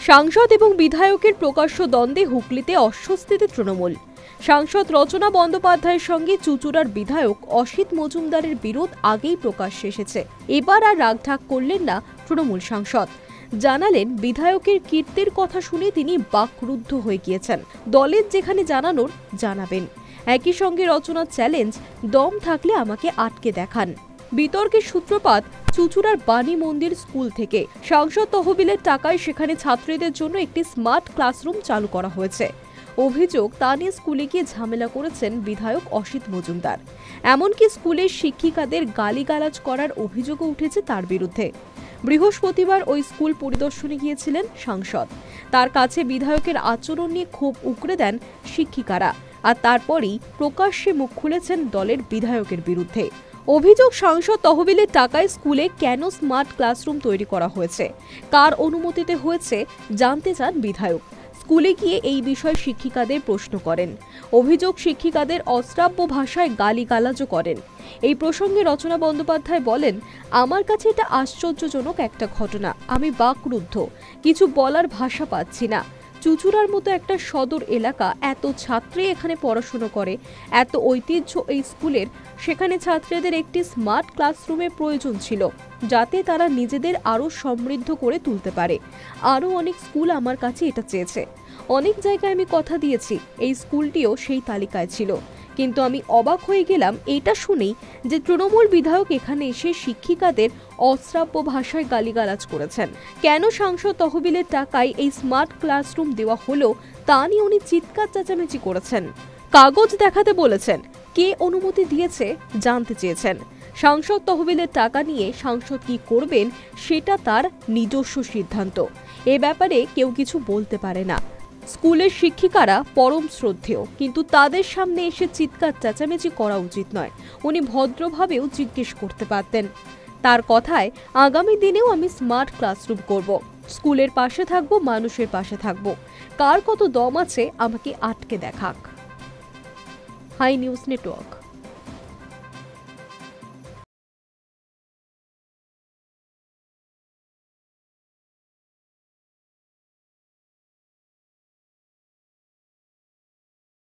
সাংসদ এবং বিধায়কের প্রকাশ্য দ্বন্দ্বে হুগলিতে অস্বস্তিতে তৃণমূল। সাংসদ রচনা বন্দ্যোপাধ্যায়ের সঙ্গে চুঁচুড়ার বিধায়ক অসিত মজুমদারের বিরোধ আগেই প্রকাশ্যে এসেছে। এবার আর রাগঢাক করলেন না তৃণমূল সাংসদ। জানালেন, বিধায়কের কীর্তির কথা শুনে তিনি বাকরুদ্ধ হয়ে গিয়েছেন। দলের যেখানে জানানোর জানাবেন। একই সঙ্গে রচনার চ্যালেঞ্জ, দম থাকলে আমাকে আটকে দেখান। বিতর্কের সূত্রপাত চুঁচুড়ার বাণী মন্দির স্কুল থেকে। সাংসদ তহবিলের টাকায় সেখানে ছাত্রীদের জন্য একটি স্মার্ট ক্লাসরুম চালু করা হয়েছে। অভিযোগ, তা নিয়ে স্কুলে গিয়ে ঝামেলা করেছেন বিধায়ক অসিত মজুমদার। এমনকি স্কুলের শিক্ষিকাদের গালিগালাজ করার অভিযোগও উঠেছে তার বিরুদ্ধে। বৃহস্পতিবার ওই স্কুল পরিদর্শনে গিয়েছিলেন সাংসদ। তার কাছে বিধায়কের আচরণ নিয়ে ক্ষোভ উগরে দেন শিক্ষিকারা, আর তারপরই প্রকাশ্যে মুখ খুলেছেন দলের বিধায়কের বিরুদ্ধে। অভিযোগ, সাংসদ তহবিলের টাকায় স্কুলে কেন স্মার্ট ক্লাসরুম তৈরি করা হয়েছে, কার অনুমতিতে হয়েছে জানতে চান বিধায়ক। স্কুলে গিয়ে এই বিষয়ে শিক্ষিকাদের প্রশ্ন করেন। অভিযোগ, শিক্ষিকাদের অশ্রাব্য ভাষায় গালিগালাজও করেন। এই প্রসঙ্গে রচনা বন্দ্যোপাধ্যায় বলেন, আমার কাছে এটা আশ্চর্যজনক একটা ঘটনা। আমি বাকরুদ্ধ, কিছু বলার ভাষা পাচ্ছি না। চুঁচুড়ার মতো একটা সদর এলাকা, এত ছাত্রী এখানে পড়াশুনো করে, এত ঐতিহ্য এই স্কুলের, সেখানে ছাত্রীদের একটি স্মার্ট ক্লাসরুমের প্রয়োজন ছিল, যাতে তারা নিজেদের আরও সমৃদ্ধ করে তুলতে পারে। আরও অনেক স্কুল আমার কাছে এটা চেয়েছে। অনেক জায়গায় আমি কথা দিয়েছি, এই স্কুলটিও সেই তালিকায় ছিল। কিন্তু আমি অবাক হয়ে গেলাম এটা শুনেই যে তৃণমূল বিধায়ক এখানে এসে শিক্ষিকাদের অশ্রাব্য ভাষায় গালিগালাজ করেছেন। কেন সাংসদ তহবিলের টাকায় এই স্মার্ট ক্লাসরুম দেওয়া হলো তা নিয়ে উনি চিৎকার চেঁচামেচি করেছেন। কাগজ দেখাতে বলেছেন। কে অনুমতি দিয়েছে জানতে চেয়েছেন। সাংসদ তহবিলের টাকা নিয়ে সাংসদ কি করবেন সেটা তার নিজস্ব সিদ্ধান্ত। এ ব্যাপারে কেউ কিছু বলতে পারে না। স্কুলের শিক্ষিকারা পরম শ্রদ্ধেয়, কিন্তু তাদের সামনে এসে চিৎকার চেঁচামেচি করা উচিত নয়। উনি ভদ্রভাবেও জিজ্ঞেস করতে পারতেন। তার কথায়, আগামী দিনেও আমি স্মার্ট ক্লাসরুম করব, স্কুলের পাশে থাকব, মানুষের পাশে থাকব। কার কত দম আছে আমাকে আটকে দেখাক। Hi news network.